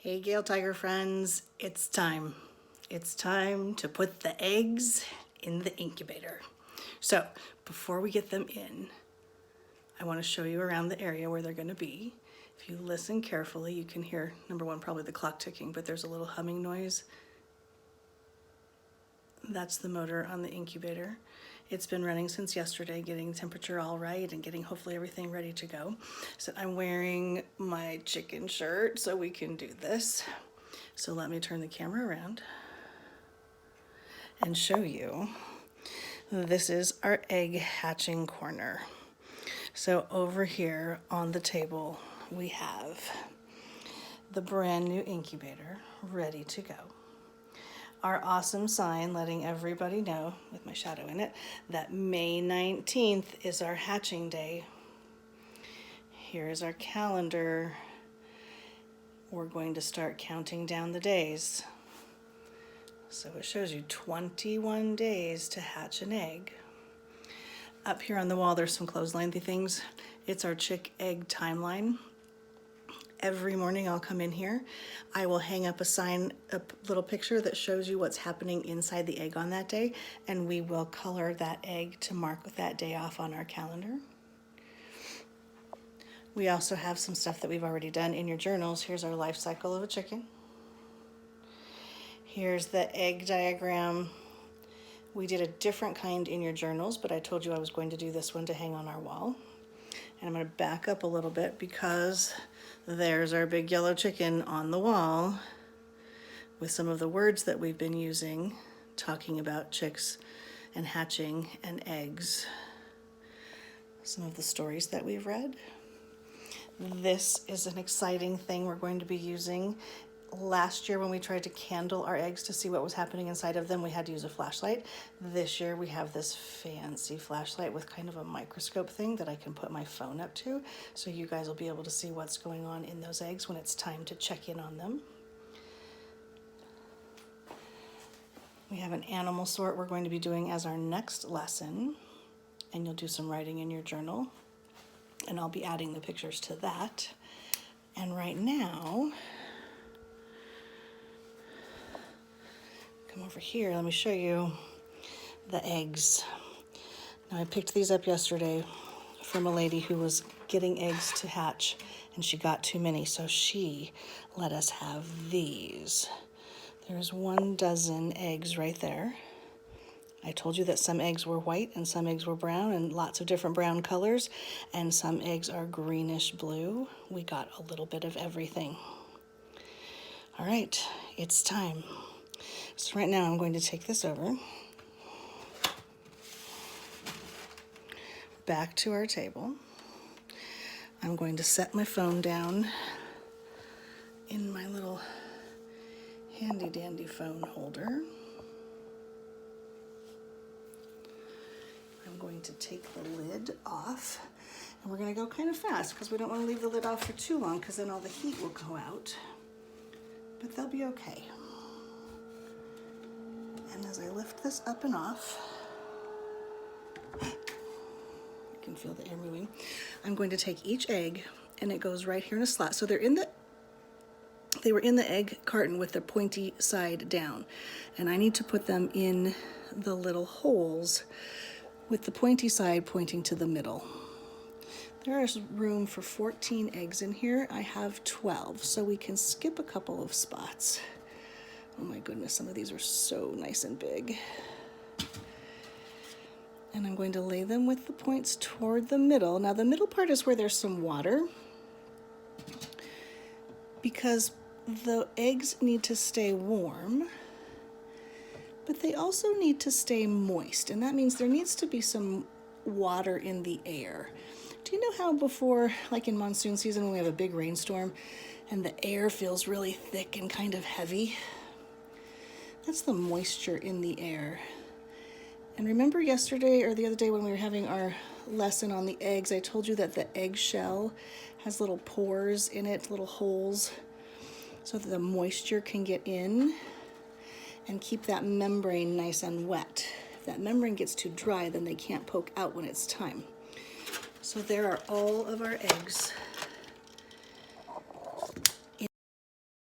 Hey Gale Tiger friends, it's time. It's time to put the eggs in the incubator. So before we get them in, I want to show you around the area where they're going to be. If you listen carefully, you can hear, number one, probably the clock ticking, but there's a little humming noise. That's the motor on the incubator. It's been running since yesterday, getting the temperature all right and getting hopefully everything ready to go. So I'm wearing my chicken shirt so we can do this. So let me turn the camera around and show you. This is our egg hatching corner. So over here on the table, we have the brand new incubator ready to go. Our awesome sign letting everybody know, with my shadow in it, that May 19th is our hatching day. Here is our calendar. We're going to start counting down the days. So it shows you 21 days to hatch an egg. Up here on the wall, there's some clothesline-y things. It's our chick egg timeline. Every morning I'll come in here, I will hang up a sign, a little picture that shows you what's happening inside the egg on that day, and we will color that egg to mark that day off on our calendar. We also have some stuff that we've already done in your journals. Here's our life cycle of a chicken. Here's the egg diagram. We did a different kind in your journals, but I told you I was going to do this one to hang on our wall. And I'm going to back up a little bit because there's our big yellow chicken on the wall with some of the words that we've been using, talking about chicks and hatching and eggs. Some of the stories that we've read. This is an exciting thing we're going to be using. Last year when we tried to candle our eggs to see what was happening inside of them, we had to use a flashlight. This year we have this fancy flashlight with kind of a microscope thing that I can put my phone up to, so you guys will be able to see what's going on in those eggs when it's time to check in on them. We have an animal sort we're going to be doing as our next lesson, and you'll do some writing in your journal, and I'll be adding the pictures to that. And right now, come over here, let me show you the eggs. Now I picked these up yesterday from a lady who was getting eggs to hatch and she got too many, so she let us have these. There's 12 eggs right there. I told you that some eggs were white and some eggs were brown and lots of different brown colors, and some eggs are greenish blue. We got a little bit of everything. All right, it's time. So right now I'm going to take this over, back to our table. I'm going to set my phone down in my little handy dandy phone holder. I'm going to take the lid off, and we're going to go kind of fast because we don't want to leave the lid off for too long because then all the heat will go out, but they'll be okay. And as I lift this up and off, you can feel the air moving. I'm going to take each egg, and it goes right here in a slot. So they were in the egg carton with the pointy side down, and I need to put them in the little holes with the pointy side pointing to the middle. There is room for 14 eggs in here. I have 12, so we can skip a couple of spots. Oh my goodness, some of these are so nice and big. And I'm going to lay them with the points toward the middle. Now the middle part is where there's some water, because the eggs need to stay warm, but they also need to stay moist, and that means there needs to be some water in the air. Do you know how before, like in monsoon season when we have a big rainstorm and the air feels really thick and kind of heavy? That's the moisture in the air. And remember yesterday or the other day when we were having our lesson on the eggs, I told you that the eggshell has little pores in it, little holes, so that the moisture can get in and keep that membrane nice and wet. If that membrane gets too dry, then they can't poke out when it's time. So there are all of our eggs